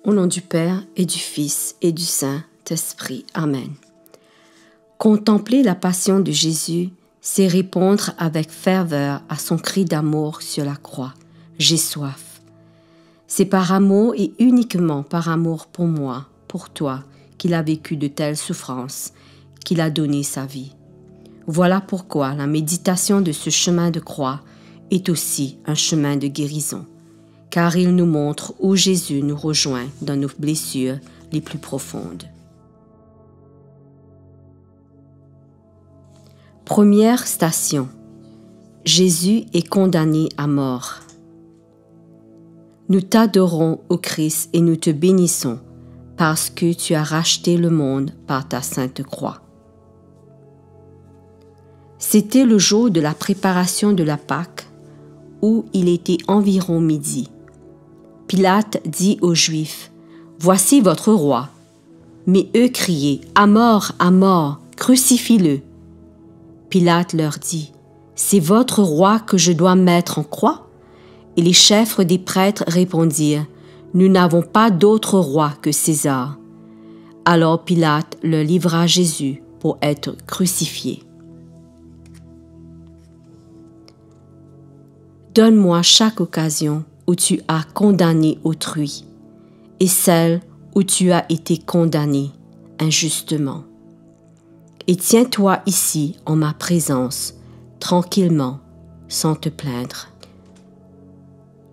Au nom du Père et du Fils et du Saint-Esprit. Amen. Contempler la passion de Jésus, c'est répondre avec ferveur à son cri d'amour sur la croix. J'ai soif. C'est par amour et uniquement par amour pour moi, pour toi, qu'il a vécu de telles souffrances, qu'il a donné sa vie. Voilà pourquoi la méditation de ce chemin de croix est aussi un chemin de guérison, car il nous montre où Jésus nous rejoint dans nos blessures les plus profondes. Première station. Jésus est condamné à mort. Nous t'adorons, ô Christ, et nous te bénissons, parce que tu as racheté le monde par ta sainte croix. C'était le jour de la préparation de la Pâque, où il était environ midi. Pilate dit aux Juifs, « Voici votre roi !» Mais eux criaient, « À mort, crucifie-le !» Pilate leur dit, « C'est votre roi que je dois mettre en croix ?» Et les chefs des prêtres répondirent, « Nous n'avons pas d'autre roi que César. » Alors Pilate leur livra Jésus pour être crucifié. Donne-moi chaque occasion où tu as condamné autrui et celle où tu as été condamné injustement. Et tiens-toi ici en ma présence, tranquillement, sans te plaindre.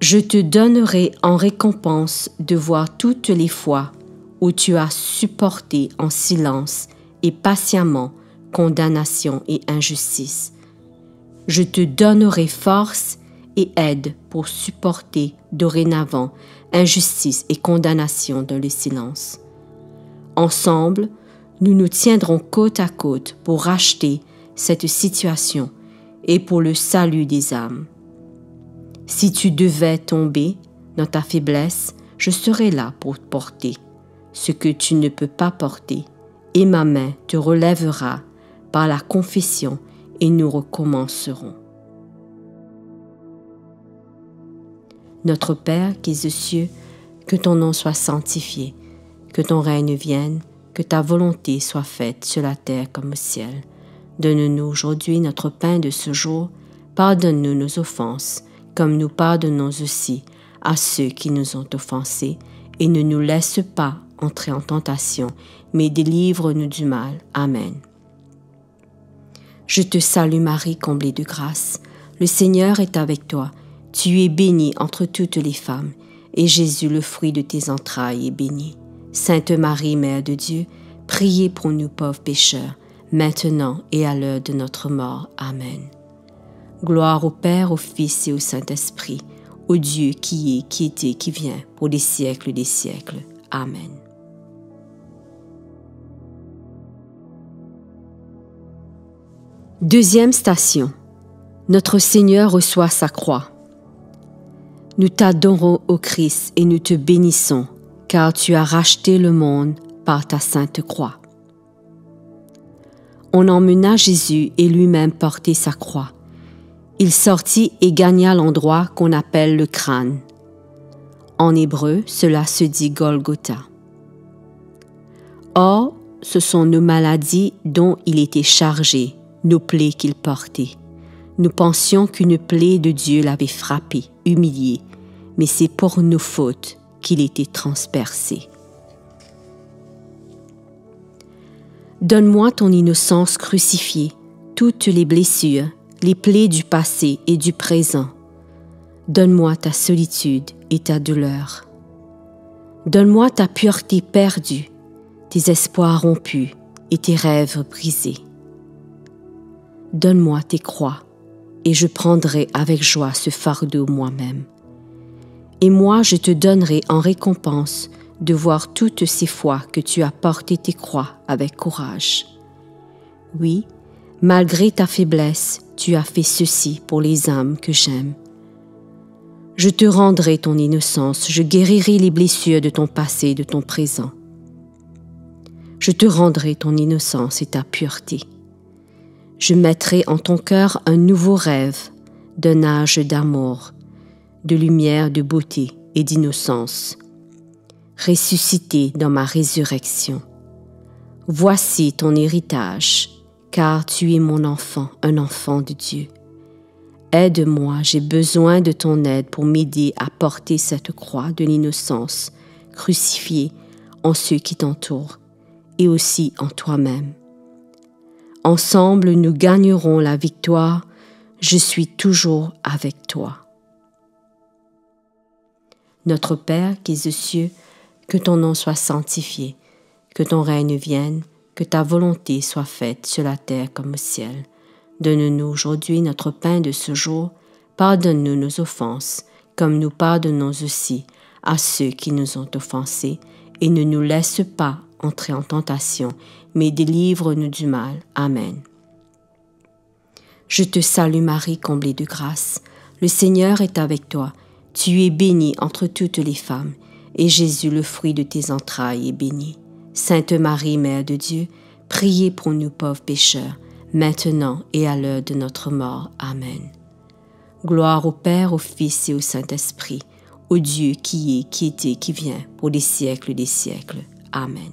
Je te donnerai en récompense de voir toutes les fois où tu as supporté en silence et patiemment condamnation et injustice. Je te donnerai force et aide pour supporter dorénavant injustice et condamnation dans le silence. Ensemble, nous nous tiendrons côte à côte pour racheter cette situation et pour le salut des âmes. Si tu devais tomber dans ta faiblesse, je serai là pour porter ce que tu ne peux pas porter, et ma main te relèvera par la confession et nous recommencerons. Notre Père qui es aux cieux, que ton nom soit sanctifié, que ton règne vienne, que ta volonté soit faite sur la terre comme au ciel. Donne-nous aujourd'hui notre pain de ce jour, pardonne-nous nos offenses, comme nous pardonnons aussi à ceux qui nous ont offensés, et ne nous laisse pas entrer en tentation, mais délivre-nous du mal. Amen. Je te salue Marie, comblée de grâce. Le Seigneur est avec toi. Tu es bénie entre toutes les femmes, et Jésus, le fruit de tes entrailles, est béni. Sainte Marie, Mère de Dieu, priez pour nous pauvres pécheurs, maintenant et à l'heure de notre mort. Amen. Gloire au Père, au Fils et au Saint-Esprit, au Dieu qui est, qui était, qui vient, pour les siècles des siècles. Amen. Deuxième station. Notre Seigneur reçoit sa croix. Nous t'adorons, ô Christ, et nous te bénissons, car tu as racheté le monde par ta sainte croix. On emmena Jésus et lui-même portait sa croix. Il sortit et gagna l'endroit qu'on appelle le crâne. En hébreu, cela se dit Golgotha. Or, ce sont nos maladies dont il était chargé, nos plaies qu'il portait. Nous pensions qu'une plaie de Dieu l'avait frappé, humilié, mais c'est pour nos fautes qu'il était transpercé. Donne-moi ton innocence crucifiée, toutes les blessures, les plaies du passé et du présent. Donne-moi ta solitude et ta douleur. Donne-moi ta pureté perdue, tes espoirs rompus et tes rêves brisés. Donne-moi tes croix, et je prendrai avec joie ce fardeau moi-même. Et moi je te donnerai en récompense de voir toutes ces fois que tu as porté tes croix avec courage. Oui, malgré ta faiblesse, tu as fait ceci pour les âmes que j'aime. Je te rendrai ton innocence, je guérirai les blessures de ton passé et de ton présent. Je te rendrai ton innocence et ta pureté. Je mettrai en ton cœur un nouveau rêve d'un âge d'amour, de lumière, de beauté et d'innocence. ressuscité dans ma résurrection. Voici ton héritage, car tu es mon enfant, un enfant de Dieu. Aide-moi, j'ai besoin de ton aide pour m'aider à porter cette croix de l'innocence, crucifiée en ceux qui t'entourent et aussi en toi-même. Ensemble, nous gagnerons la victoire. Je suis toujours avec toi. Notre Père qui es aux cieux, que ton nom soit sanctifié, que ton règne vienne, que ta volonté soit faite sur la terre comme au ciel. Donne-nous aujourd'hui notre pain de ce jour. Pardonne-nous nos offenses, comme nous pardonnons aussi à ceux qui nous ont offensés, et ne nous laisse pas entrer en tentation, mais délivre-nous du mal. Amen. Je te salue Marie, comblée de grâce. Le Seigneur est avec toi. Tu es bénie entre toutes les femmes, et Jésus, le fruit de tes entrailles, est béni. Sainte Marie, Mère de Dieu, priez pour nous pauvres pécheurs, maintenant et à l'heure de notre mort. Amen. Gloire au Père, au Fils et au Saint-Esprit, au Dieu qui est, qui était, qui vient, pour les siècles des siècles. Amen.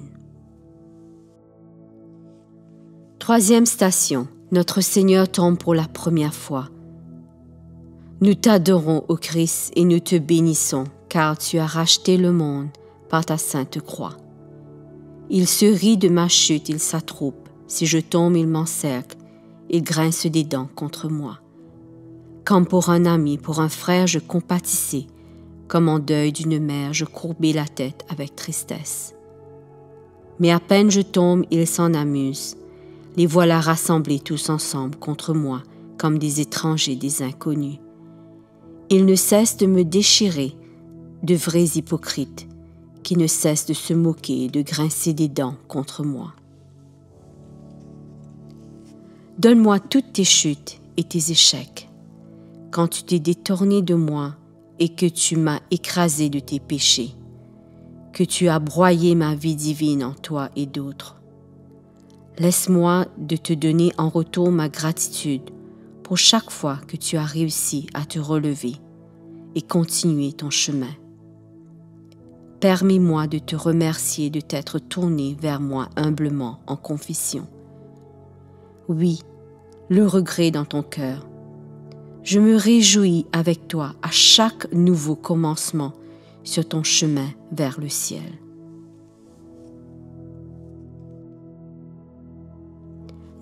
Troisième station. Notre Seigneur tombe pour la première fois. Nous t'adorons, ô Christ, et nous te bénissons, car tu as racheté le monde par ta sainte croix. Il se rit de ma chute, il s'attroupe. Si je tombe, il m'encercle. Il grince des dents contre moi. Comme pour un ami, pour un frère, je compatissais. Comme en deuil d'une mère, je courbais la tête avec tristesse. Mais à peine je tombe, il s'en amuse. Les voilà rassemblés tous ensemble contre moi, comme des étrangers, des inconnus. Ils ne cessent de me déchirer, de vrais hypocrites, qui ne cessent de se moquer et de grincer des dents contre moi. Donne-moi toutes tes chutes et tes échecs, quand tu t'es détourné de moi et que tu m'as écrasé de tes péchés, que tu as broyé ma vie divine en toi et d'autres. Laisse-moi de te donner en retour ma gratitude pour chaque fois que tu as réussi à te relever et continuer ton chemin. Permets-moi de te remercier de t'être tourné vers moi humblement en confession. Oui, le regret dans ton cœur. Je me réjouis avec toi à chaque nouveau commencement sur ton chemin vers le ciel.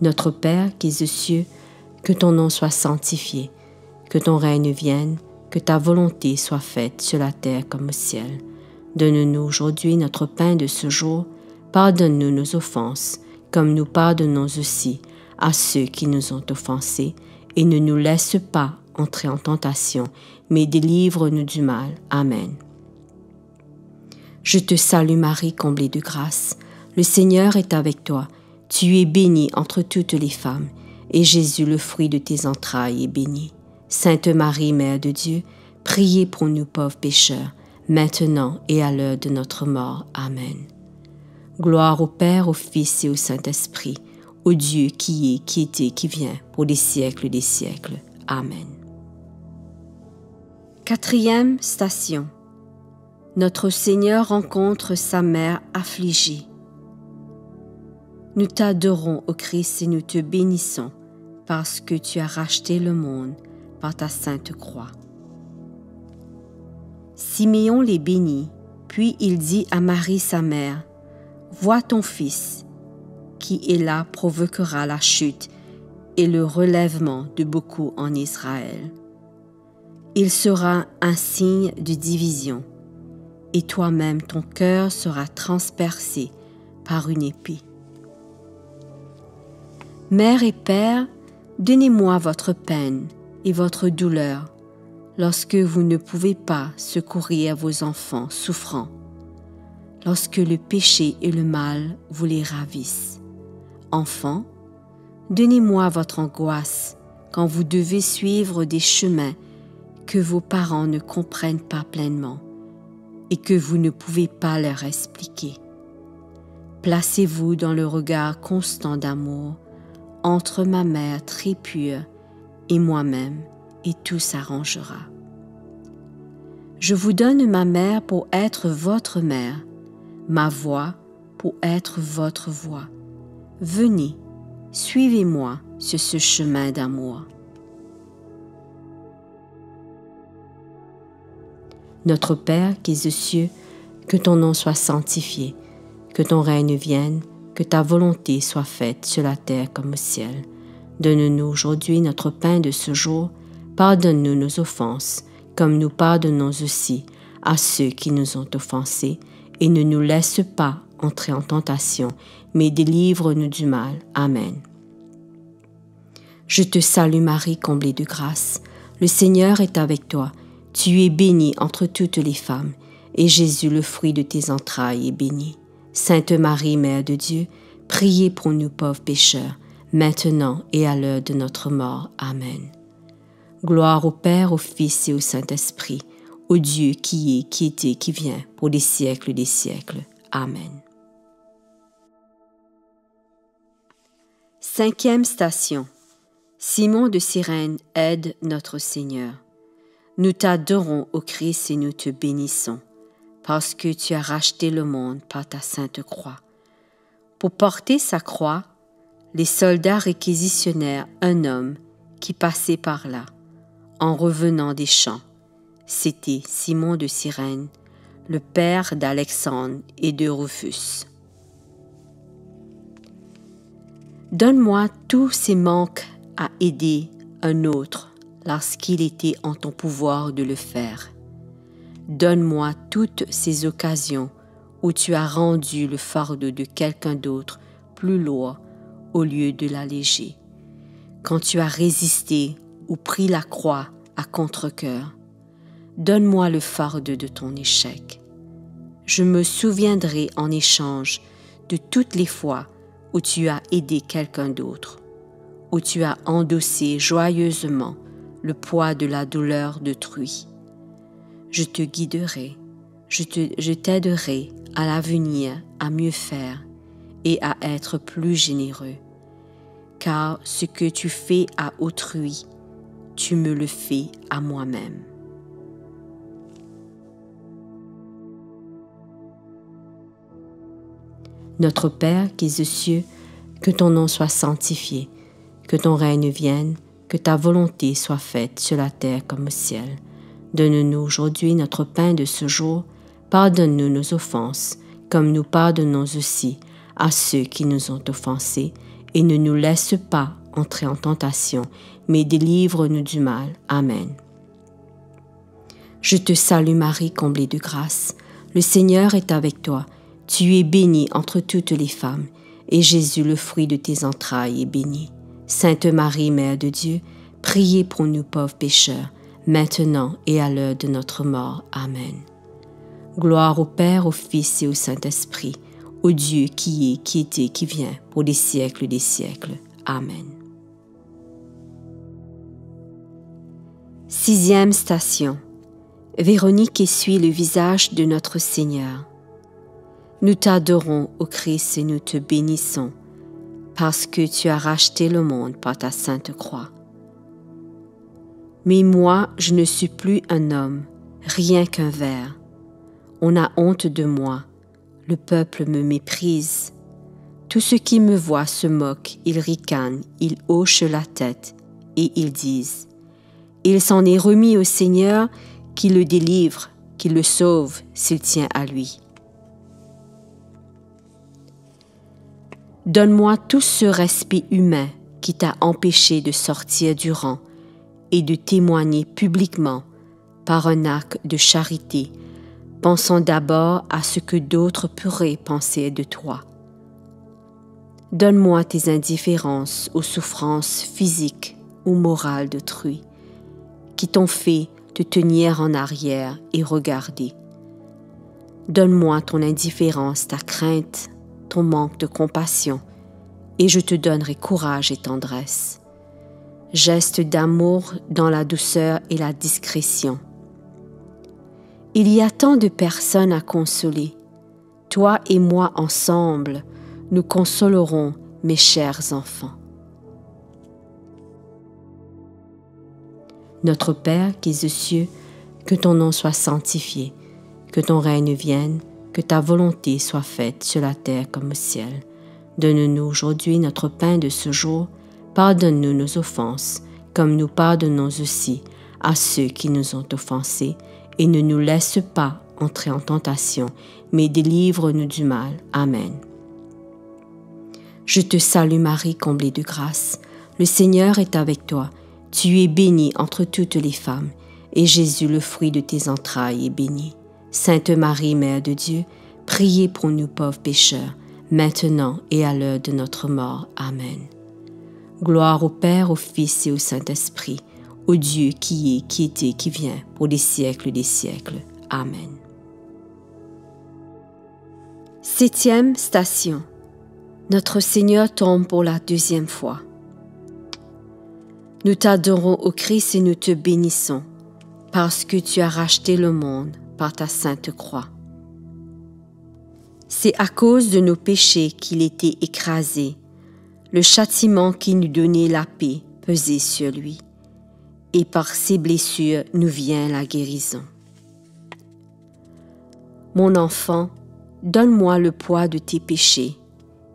Notre Père qui es aux cieux, que ton nom soit sanctifié, que ton règne vienne, que ta volonté soit faite sur la terre comme au ciel. Donne-nous aujourd'hui notre pain de ce jour. Pardonne-nous nos offenses, comme nous pardonnons aussi à ceux qui nous ont offensés, et ne nous laisse pas entrer en tentation, mais délivre-nous du mal. Amen. Je te salue Marie, comblée de grâce. Le Seigneur est avec toi. Tu es bénie entre toutes les femmes, et Jésus, le fruit de tes entrailles, est béni. Sainte Marie, Mère de Dieu, priez pour nous pauvres pécheurs, maintenant et à l'heure de notre mort. Amen. Gloire au Père, au Fils et au Saint-Esprit, au Dieu qui est, qui était, qui vient, pour les siècles des siècles. Amen. Quatrième station. Notre Seigneur rencontre sa mère affligée. Nous t'adorons, ô Christ, et nous te bénissons, parce que tu as racheté le monde par ta sainte croix. Siméon les bénit, puis il dit à Marie sa mère, « Vois ton fils, qui est là provoquera la chute et le relèvement de beaucoup en Israël. Il sera un signe de division, et toi-même ton cœur sera transpercé par une épée. Mère et Père, donnez-moi votre peine et votre douleur lorsque vous ne pouvez pas secourir vos enfants souffrants, lorsque le péché et le mal vous les ravissent. Enfants, donnez-moi votre angoisse quand vous devez suivre des chemins que vos parents ne comprennent pas pleinement et que vous ne pouvez pas leur expliquer. Placez-vous dans le regard constant d'amour entre ma mère très pure et moi-même, et tout s'arrangera. Je vous donne ma mère pour être votre mère, ma voix pour être votre voix. Venez, suivez-moi sur ce chemin d'amour. Notre Père qui es aux cieux, que ton nom soit sanctifié, que ton règne vienne, que ta volonté soit faite sur la terre comme au ciel. Donne-nous aujourd'hui notre pain de ce jour. Pardonne-nous nos offenses, comme nous pardonnons aussi à ceux qui nous ont offensés, et ne nous laisse pas entrer en tentation, mais délivre-nous du mal. Amen. Je te salue Marie, comblée de grâce. Le Seigneur est avec toi. Tu es bénie entre toutes les femmes, et Jésus, le fruit de tes entrailles, est béni. Sainte Marie, Mère de Dieu, priez pour nous pauvres pécheurs, maintenant et à l'heure de notre mort. Amen. Gloire au Père, au Fils et au Saint-Esprit, au Dieu qui est, qui était, qui vient, pour les siècles des siècles. Amen. 5e station. Simon de Cyrène aide notre Seigneur. Nous t'adorons, ô Christ, et nous te bénissons, parce que tu as racheté le monde par ta sainte croix. Pour porter sa croix, les soldats réquisitionnèrent un homme qui passait par là, en revenant des champs. C'était Simon de Cyrène, le père d'Alexandre et de Rufus. Donne-moi tous ces manques à aider un autre lorsqu'il était en ton pouvoir de le faire. Donne-moi toutes ces occasions où tu as rendu le fardeau de quelqu'un d'autre plus lourd au lieu de l'alléger. Quand tu as résisté ou pris la croix à contre-cœur, donne-moi le fardeau de ton échec. Je me souviendrai en échange de toutes les fois où tu as aidé quelqu'un d'autre, où tu as endossé joyeusement le poids de la douleur d'autrui. Je te guiderai, je t'aiderai à l'avenir à mieux faire et à être plus généreux, car ce que tu fais à autrui, tu me le fais à moi-même. Notre Père qui es aux cieux, que ton nom soit sanctifié, que ton règne vienne, que ta volonté soit faite sur la terre comme au ciel. Donne-nous aujourd'hui notre pain de ce jour. Pardonne-nous nos offenses, comme nous pardonnons aussi à ceux qui nous ont offensés, et ne nous laisse pas entrer en tentation, mais délivre-nous du mal. Amen. Je te salue Marie, comblée de grâce. Le Seigneur est avec toi. Tu es bénie entre toutes les femmes, et Jésus, le fruit de tes entrailles, est béni. Sainte Marie, Mère de Dieu, priez pour nous pauvres pécheurs, maintenant et à l'heure de notre mort. Amen. Gloire au Père, au Fils et au Saint-Esprit, au Dieu qui est, qui était, qui vient, pour les siècles des siècles. Amen. 6e station. Véronique essuie le visage de notre Seigneur. Nous t'adorons, ô Christ, et nous te bénissons, parce que tu as racheté le monde par ta sainte croix. Mais moi, je ne suis plus un homme, rien qu'un ver. On a honte de moi, le peuple me méprise. Tous ceux qui me voient se moquent, ils ricanent, ils hochent la tête, et ils disent « Il s'en est remis au Seigneur qui le délivre, qui le sauve s'il tient à lui. » Donne-moi tout ce respect humain qui t'a empêché de sortir du rang et de témoigner publiquement par un acte de charité, pensant d'abord à ce que d'autres pourraient penser de toi. Donne-moi tes indifférences aux souffrances physiques ou morales d'autrui qui t'ont fait te tenir en arrière et regarder. Donne-moi ton indifférence, ta crainte, ton manque de compassion, et je te donnerai courage et tendresse. Geste d'amour dans la douceur et la discrétion. Il y a tant de personnes à consoler. Toi et moi ensemble, nous consolerons mes chers enfants. Notre Père qui es aux cieux, que ton nom soit sanctifié, que ton règne vienne, que ta volonté soit faite sur la terre comme au ciel. Donne-nous aujourd'hui notre pain de ce jour. Pardonne-nous nos offenses, comme nous pardonnons aussi à ceux qui nous ont offensés. Et ne nous laisse pas entrer en tentation, mais délivre-nous du mal. Amen. Je te salue Marie, comblée de grâce. Le Seigneur est avec toi. Tu es bénie entre toutes les femmes, et Jésus, le fruit de tes entrailles, est béni. Sainte Marie, Mère de Dieu, priez pour nous pauvres pécheurs, maintenant et à l'heure de notre mort. Amen. Gloire au Père, au Fils et au Saint-Esprit, au Dieu qui est, qui était, qui vient, pour les siècles des siècles. Amen. 7e station. Notre Seigneur tombe pour la 2e fois. Nous t'adorons ô Christ et nous te bénissons, parce que tu as racheté le monde par ta sainte croix. C'est à cause de nos péchés qu'il était écrasé, le châtiment qui nous donnait la paix pesait sur lui, et par ses blessures nous vient la guérison. Mon enfant, donne-moi le poids de tes péchés,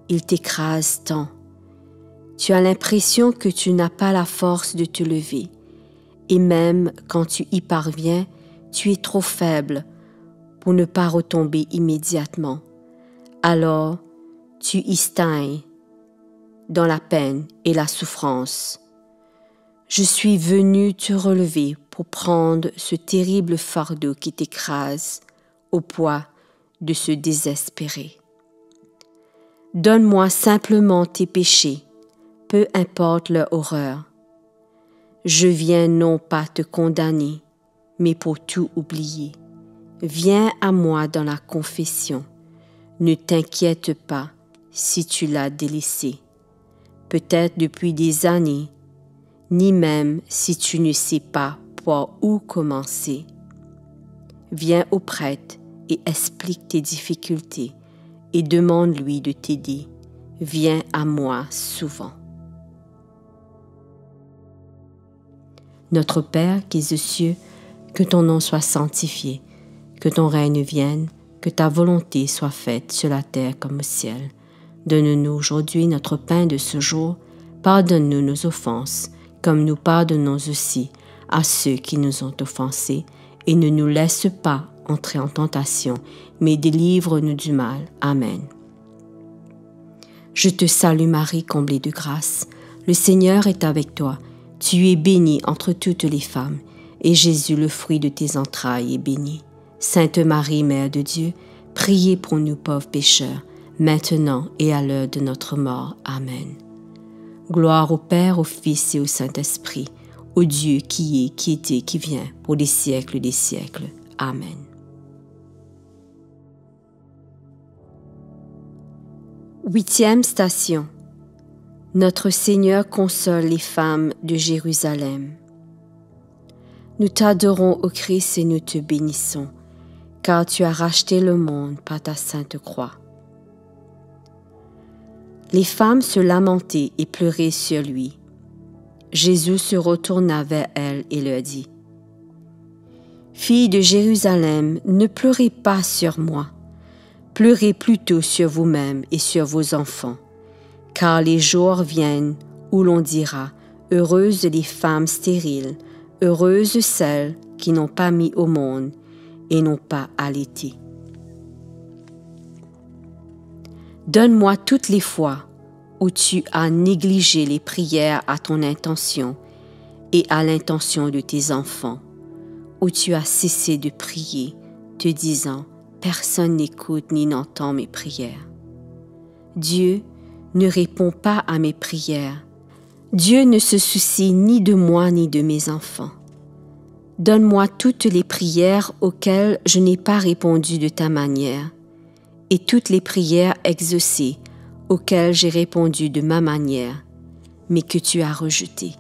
ils t'écrasent tant. Tu as l'impression que tu n'as pas la force de te lever, et même quand tu y parviens, tu es trop faible pour ne pas retomber immédiatement. Alors, tu y stagnes dans la peine et la souffrance. Je suis venu te relever pour prendre ce terrible fardeau qui t'écrase au poids de se désespérer. Donne-moi simplement tes péchés, peu importe leur horreur. Je viens non pas te condamner, mais pour tout oublier. Viens à moi dans la confession. Ne t'inquiète pas si tu l'as délaissé, peut-être depuis des années, ni même si tu ne sais pas par où commencer. Viens au prêtre et explique tes difficultés et demande-lui de t'aider. Viens à moi souvent. Notre Père qui es aux cieux, que ton nom soit sanctifié, que ton règne vienne, que ta volonté soit faite sur la terre comme au ciel. Donne-nous aujourd'hui notre pain de ce jour. Pardonne-nous nos offenses, comme nous pardonnons aussi à ceux qui nous ont offensés, et ne nous laisse pas entrer en tentation, mais délivre-nous du mal. Amen. Je te salue Marie, comblée de grâce. Le Seigneur est avec toi. Tu es bénie entre toutes les femmes, et Jésus, le fruit de tes entrailles, est béni. Sainte Marie, Mère de Dieu, priez pour nous pauvres pécheurs, maintenant et à l'heure de notre mort. Amen. Gloire au Père, au Fils et au Saint-Esprit, au Dieu qui est, qui était, qui vient, pour les siècles des siècles. Amen. Huitième station. Notre Seigneur console les femmes de Jérusalem. Nous t'adorons, ô Christ, et nous te bénissons, car tu as racheté le monde par ta sainte croix. Les femmes se lamentaient et pleuraient sur lui. Jésus se retourna vers elles et leur dit : « Filles de Jérusalem, ne pleurez pas sur moi, pleurez plutôt sur vous-mêmes et sur vos enfants, car les jours viennent où l'on dira : heureuses les femmes stériles, heureuses celles qui n'ont pas mis au monde et n'ont pas allaité. Donne-moi toutes les fois où tu as négligé les prières à ton intention et à l'intention de tes enfants, où tu as cessé de prier, te disant : personne n'écoute ni n'entend mes prières. Dieu ne répond pas à mes prières. Dieu ne se soucie ni de moi ni de mes enfants. Donne-moi toutes les prières auxquelles je n'ai pas répondu de ta manière, et toutes les prières exaucées auxquelles j'ai répondu de ma manière, mais que tu as rejetées.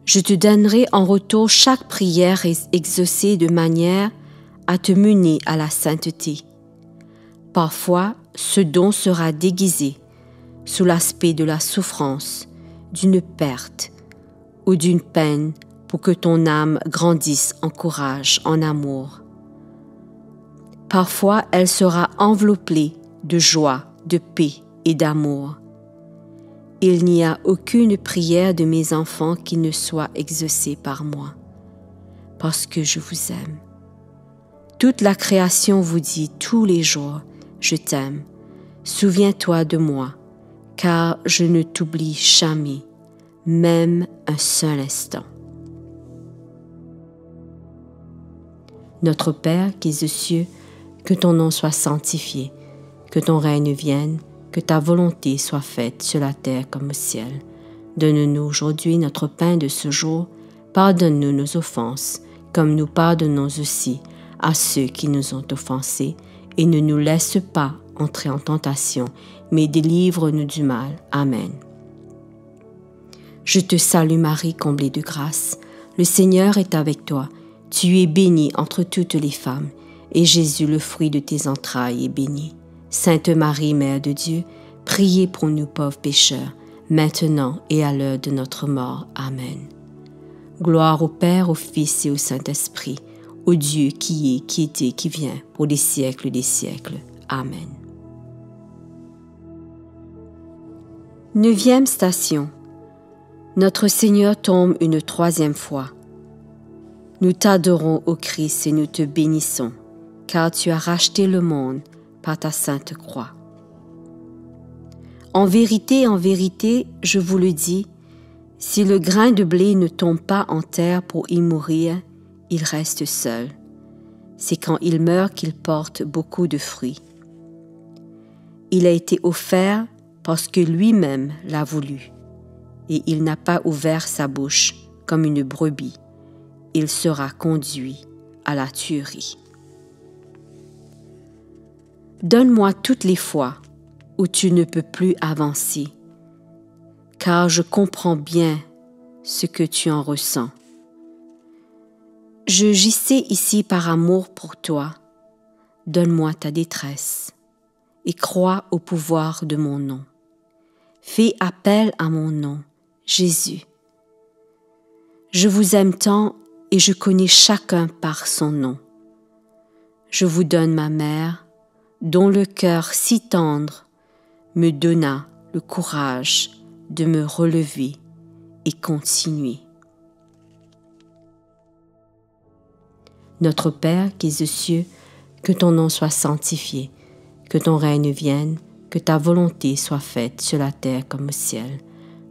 Je te donnerai en retour chaque prière exaucée de manière à te mener à la sainteté. Parfois, ce don sera déguisé sous l'aspect de la souffrance, d'une perte ou d'une peine pour que ton âme grandisse en courage, en amour. Parfois, elle sera enveloppée de joie, de paix et d'amour. Il n'y a aucune prière de mes enfants qui ne soit exaucée par moi, parce que je vous aime. Toute la création vous dit tous les jours, je t'aime. Souviens-toi de moi, car je ne t'oublie jamais, même un seul instant. Notre Père qui es aux cieux, que ton nom soit sanctifié, que ton règne vienne, que ta volonté soit faite sur la terre comme au ciel. Donne-nous aujourd'hui notre pain de ce jour. Pardonne-nous nos offenses, comme nous pardonnons aussi à ceux qui nous ont offensés, et ne nous laisse pas entrer en tentation, mais délivre-nous du mal. Amen. Je te salue Marie, comblée de grâce. Le Seigneur est avec toi. Tu es bénie entre toutes les femmes, et Jésus, le fruit de tes entrailles, est béni. Sainte Marie, Mère de Dieu, priez pour nous pauvres pécheurs, maintenant et à l'heure de notre mort. Amen. Gloire au Père, au Fils et au Saint-Esprit, au Dieu qui est, qui était, qui vient, pour les siècles des siècles. Amen. 9e station. Notre Seigneur tombe une 3e fois. Nous t'adorons, ô Christ, et nous te bénissons, car tu as racheté le monde par ta sainte croix. En vérité, je vous le dis, si le grain de blé ne tombe pas en terre pour y mourir, il reste seul. C'est quand il meurt qu'il porte beaucoup de fruits. Il a été offert parce que lui-même l'a voulu, et il n'a pas ouvert sa bouche comme une brebis. Il sera conduit à la tuerie. Donne-moi toutes les fois où tu ne peux plus avancer, car je comprends bien ce que tu en ressens. Je gissais ici par amour pour toi. Donne-moi ta détresse et crois au pouvoir de mon nom. Fais appel à mon nom, Jésus. Je vous aime tant et je connais chacun par son nom. Je vous donne ma mère, dont le cœur si tendre me donna le courage de me relever et continuer. Notre Père qui es aux cieux, que ton nom soit sanctifié, que ton règne vienne, que ta volonté soit faite sur la terre comme au ciel.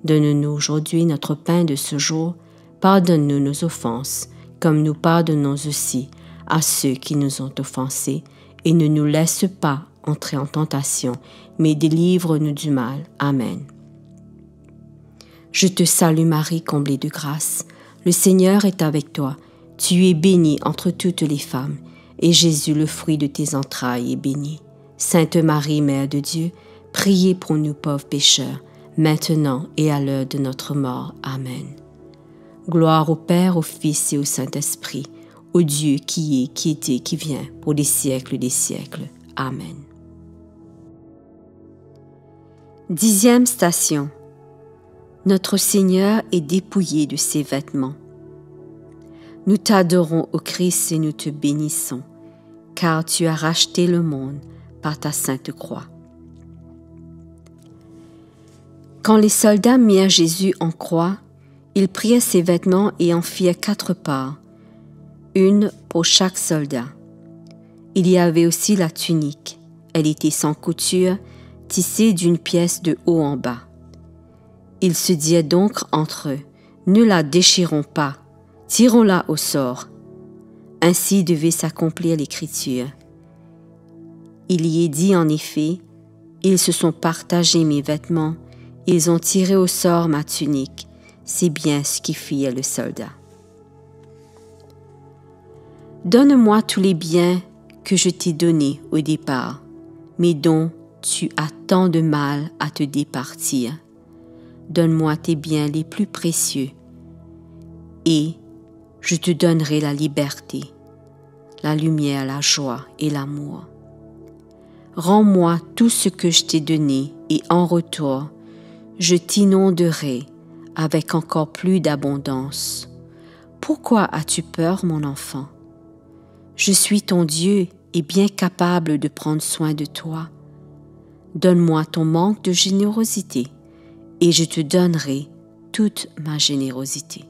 Donne-nous aujourd'hui notre pain de ce jour. Pardonne-nous nos offenses, comme nous pardonnons aussi à ceux qui nous ont offensés, et ne nous laisse pas entrer en tentation, mais délivre-nous du mal. Amen. Je te salue Marie, comblée de grâce. Le Seigneur est avec toi. Tu es bénie entre toutes les femmes, et Jésus, le fruit de tes entrailles, est béni. Sainte Marie, Mère de Dieu, priez pour nous pauvres pécheurs, maintenant et à l'heure de notre mort. Amen. Gloire au Père, au Fils et au Saint-Esprit, au Dieu qui est, qui était, qui vient, pour les siècles des siècles. Amen. 10e station. Notre Seigneur est dépouillé de ses vêtements. Nous t'adorons, ô Christ, et nous te bénissons, car tu as racheté le monde par ta sainte croix. Quand les soldats mirent Jésus en croix, ils prirent ses vêtements et en firent 4 parts, une pour chaque soldat. Il y avait aussi la tunique. Elle était sans couture, tissée d'une pièce de haut en bas. Ils se dirent donc entre eux, « Ne la déchirons pas, tirons-la au sort. » Ainsi devait s'accomplir l'Écriture. Il y est dit en effet, « Ils se sont partagés mes vêtements, ils ont tiré au sort ma tunique. » C'est bien ce qui fit le soldat. Donne-moi tous les biens que je t'ai donnés au départ, mais dont tu as tant de mal à te départir. Donne-moi tes biens les plus précieux, et je te donnerai la liberté, la lumière, la joie et l'amour. Rends-moi tout ce que je t'ai donné, et en retour, je t'inonderai avec encore plus d'abondance. Pourquoi as-tu peur, mon enfant? Je suis ton Dieu et bien capable de prendre soin de toi. Donne-moi ton manque de générosité et je te donnerai toute ma générosité.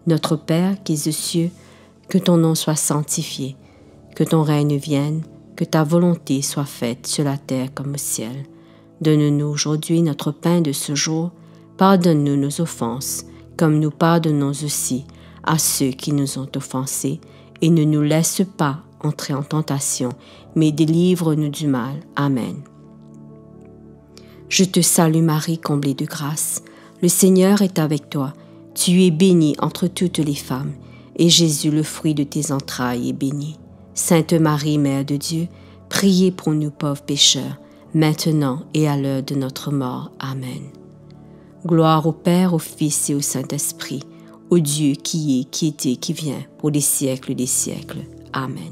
Notre Père qui es aux cieux, que ton nom soit sanctifié, que ton règne vienne, que ta volonté soit faite sur la terre comme au ciel. Donne-nous aujourd'hui notre pain de ce jour. Pardonne-nous nos offenses, comme nous pardonnons aussi à ceux qui nous ont offensés, et ne nous laisse pas entrer en tentation, mais délivre-nous du mal. Amen. Je te salue Marie, comblée de grâce. Le Seigneur est avec toi. Tu es bénie entre toutes les femmes, et Jésus, le fruit de tes entrailles, est béni. Sainte Marie, Mère de Dieu, priez pour nous pauvres pécheurs, maintenant et à l'heure de notre mort. Amen. Gloire au Père, au Fils et au Saint-Esprit, au Dieu qui est, qui était, qui vient, pour les siècles des siècles. Amen.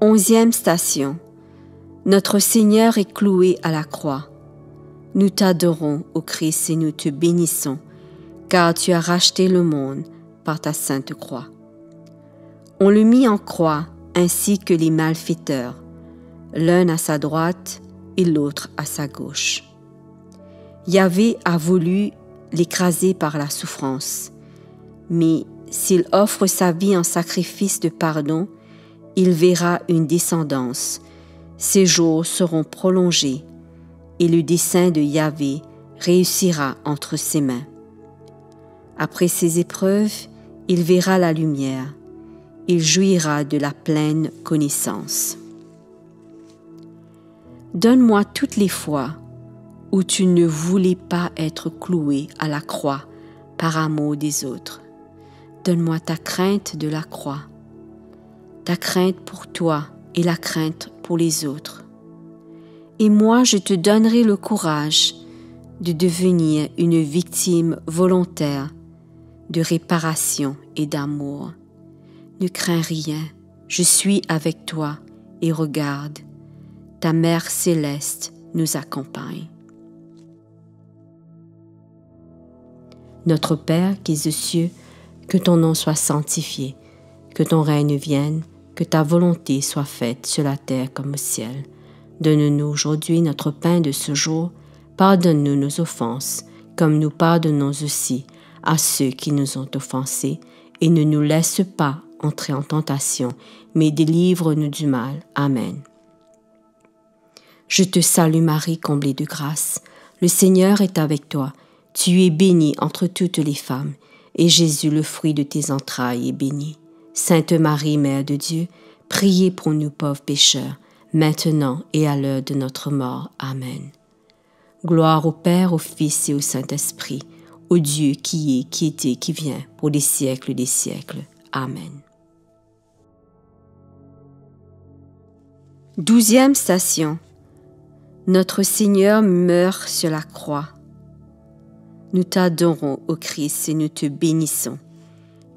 11e station. Notre Seigneur est cloué à la croix. Nous t'adorons, ô Christ, et nous te bénissons, car tu as racheté le monde par ta sainte croix. On le mit en croix, ainsi que les malfaiteurs, l'un à sa droite et l'autre à sa gauche. Yahvé a voulu l'écraser par la souffrance, mais s'il offre sa vie en sacrifice de pardon, il verra une descendance. Ses jours seront prolongés et le dessein de Yahvé réussira entre ses mains. Après ces épreuves, il verra la lumière. Il jouira de la pleine connaissance. Donne-moi toutes les fois où tu ne voulais pas être cloué à la croix par amour des autres. Donne-moi ta crainte de la croix, ta crainte pour toi et la crainte pour les autres. Et moi, je te donnerai le courage de devenir une victime volontaire de réparation et d'amour. Ne crains rien, je suis avec toi et regarde, ta Mère céleste nous accompagne. Notre Père qui es aux cieux, que ton nom soit sanctifié, que ton règne vienne, que ta volonté soit faite sur la terre comme au ciel. Donne-nous aujourd'hui notre pain de ce jour. Pardonne-nous nos offenses, comme nous pardonnons aussi à ceux qui nous ont offensés, et ne nous laisse pas entrer en tentation, mais délivre-nous du mal. Amen. Je te salue Marie, comblée de grâce. Le Seigneur est avec toi. Tu es bénie entre toutes les femmes, et Jésus, le fruit de tes entrailles, est béni. Sainte Marie, Mère de Dieu, priez pour nous pauvres pécheurs, maintenant et à l'heure de notre mort. Amen. Gloire au Père, au Fils et au Saint-Esprit, au Dieu qui est, qui était, qui vient, pour les siècles des siècles. Amen. 12e station. Notre Seigneur meurt sur la croix. Nous t'adorons, ô Christ, et nous te bénissons,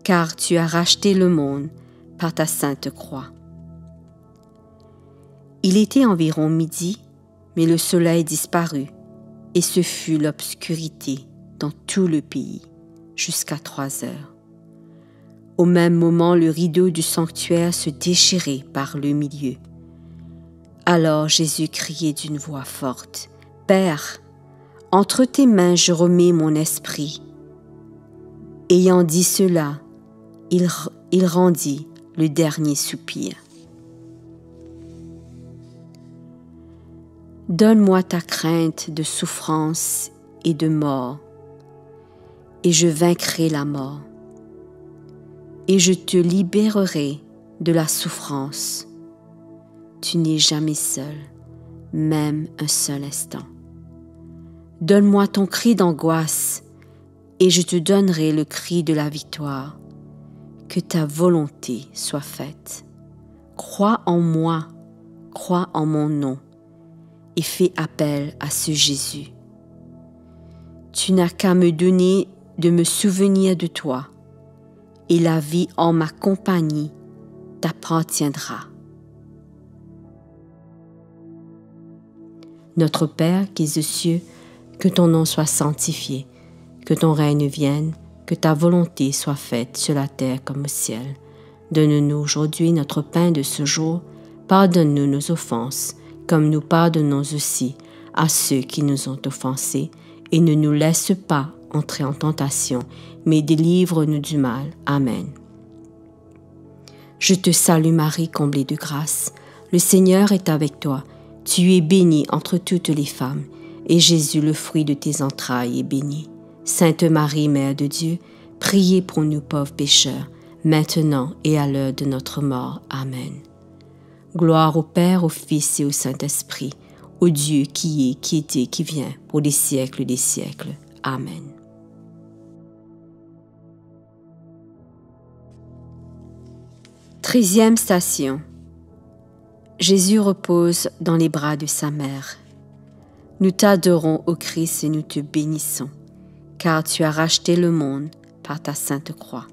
car tu as racheté le monde par ta sainte croix. Il était environ midi, mais le soleil disparut, et ce fut l'obscurité dans tout le pays, jusqu'à 3 heures. Au même moment, le rideau du sanctuaire se déchirait par le milieu. Alors Jésus criait d'une voix forte, « Père, entre tes mains je remets mon esprit. » Ayant dit cela, il rendit le dernier soupir. Donne-moi ta crainte de souffrance et de mort, et je vaincrai la mort, et je te libérerai de la souffrance. Tu n'es jamais seul, même un seul instant. Donne-moi ton cri d'angoisse, et je te donnerai le cri de la victoire. Que ta volonté soit faite. Crois en moi, crois en mon nom, et fais appel à ce Jésus. Tu n'as qu'à me donner de me souvenir de toi, et la vie en ma compagnie t'appartiendra. Notre Père qui es aux cieux, que ton nom soit sanctifié, que ton règne vienne, que ta volonté soit faite sur la terre comme au ciel. Donne-nous aujourd'hui notre pain de ce jour. Pardonne-nous nos offenses, comme nous pardonnons aussi à ceux qui nous ont offensés, et ne nous laisse pas entrer en tentation, mais délivre-nous du mal. Amen. Je te salue Marie, comblée de grâce. Le Seigneur est avec toi. Tu es bénie entre toutes les femmes, et Jésus, le fruit de tes entrailles, est béni. Sainte Marie, Mère de Dieu, priez pour nous pauvres pécheurs, maintenant et à l'heure de notre mort. Amen. Gloire au Père, au Fils et au Saint-Esprit, au Dieu qui est, qui était, qui vient, pour les siècles des siècles. Amen. Treizième station. Jésus repose dans les bras de sa mère. Nous t'adorons, ô Christ, et nous te bénissons, car tu as racheté le monde par ta sainte croix.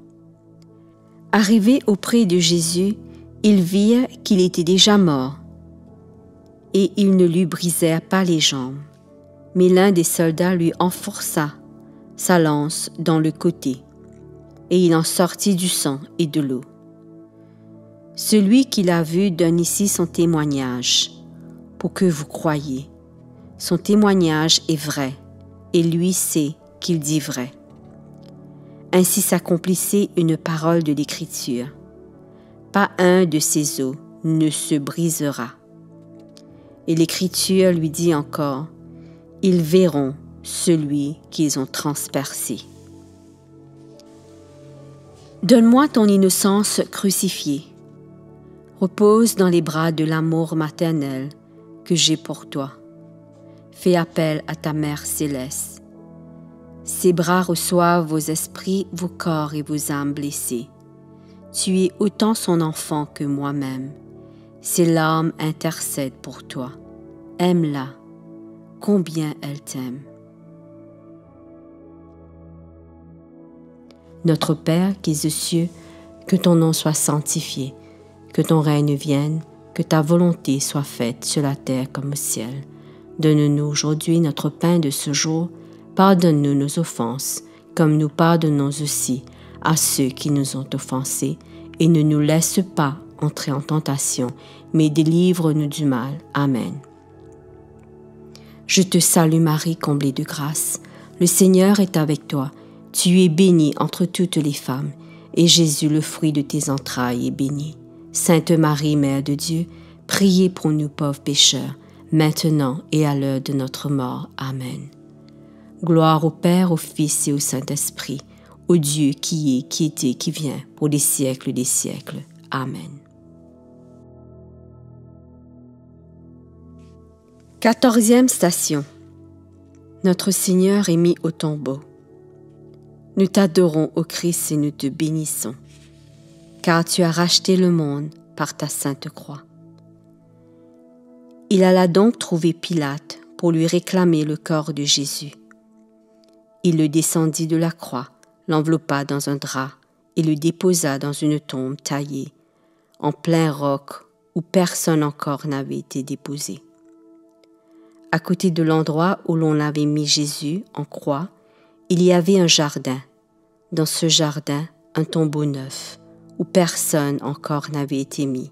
Arrivés auprès de Jésus, ils virent qu'il était déjà mort, et ils ne lui brisèrent pas les jambes. Mais l'un des soldats lui enfonça sa lance dans le côté, et il en sortit du sang et de l'eau. Celui qui l'a vu donne ici son témoignage, pour que vous croyiez. Son témoignage est vrai, et lui sait qu'il dit vrai. Ainsi s'accomplissait une parole de l'Écriture. Pas un de ses os ne se brisera. Et l'Écriture lui dit encore, ils verront celui qu'ils ont transpercé. Donne-moi ton innocence crucifiée. Repose dans les bras de l'amour maternel que j'ai pour toi. Fais appel à ta Mère céleste. Ses bras reçoivent vos esprits, vos corps et vos âmes blessés. Tu es autant son enfant que moi-même. Ses larmes intercèdent pour toi. Aime-la, combien elle t'aime. Notre Père qui es aux cieux, que ton nom soit sanctifié, que ton règne vienne, que ta volonté soit faite sur la terre comme au ciel. Donne-nous aujourd'hui notre pain de ce jour. Pardonne-nous nos offenses, comme nous pardonnons aussi à ceux qui nous ont offensés, et ne nous laisse pas entrer en tentation, mais délivre-nous du mal. Amen. Je te salue Marie, comblée de grâce. Le Seigneur est avec toi. Tu es bénie entre toutes les femmes, et Jésus, le fruit de tes entrailles, est béni. Sainte Marie, Mère de Dieu, priez pour nous pauvres pécheurs, maintenant et à l'heure de notre mort. Amen. Gloire au Père, au Fils et au Saint-Esprit, au Dieu qui est, qui était, qui vient, pour les siècles des siècles. Amen. 14e station. Notre Seigneur est mis au tombeau. Nous t'adorons, ô Christ, et nous te bénissons, car tu as racheté le monde par ta sainte croix. Il alla donc trouver Pilate pour lui réclamer le corps de Jésus. Il le descendit de la croix, l'enveloppa dans un drap et le déposa dans une tombe taillée, en plein roc où personne encore n'avait été déposé. À côté de l'endroit où l'on avait mis Jésus en croix, il y avait un jardin. Dans ce jardin, un tombeau neuf, où personne encore n'avait été mis.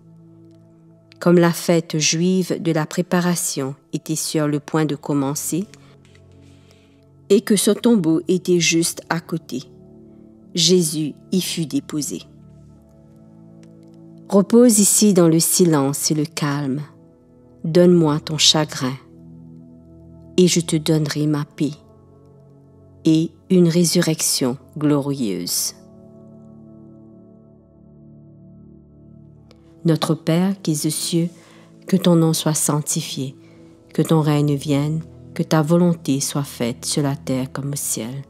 Comme la fête juive de la préparation était sur le point de commencer, et que ce tombeau était juste à côté, Jésus y fut déposé. Repose ici dans le silence et le calme. Donne-moi ton chagrin, et je te donnerai ma paix, et une résurrection glorieuse. Notre Père qui es aux cieux, que ton nom soit sanctifié, que ton règne vienne, que ta volonté soit faite sur la terre comme au ciel.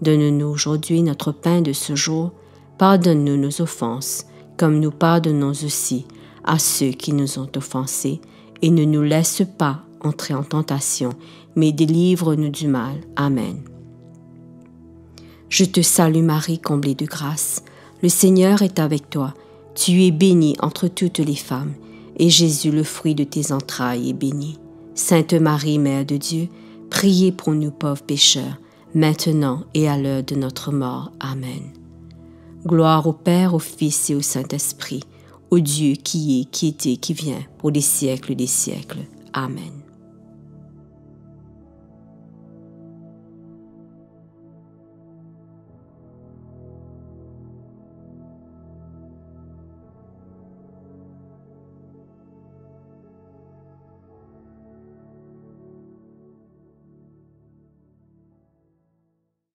Donne-nous aujourd'hui notre pain de ce jour. Pardonne-nous nos offenses, comme nous pardonnons aussi à ceux qui nous ont offensés, et ne nous laisse pas entrer en tentation, mais délivre-nous du mal. Amen. Je te salue Marie, comblée de grâce. Le Seigneur est avec toi. Tu es bénie entre toutes les femmes, et Jésus, le fruit de tes entrailles, est béni. Sainte Marie, Mère de Dieu, priez pour nous pauvres pécheurs, maintenant et à l'heure de notre mort. Amen. Gloire au Père, au Fils et au Saint-Esprit, au Dieu qui est, qui était, qui vient, pour les siècles des siècles. Amen.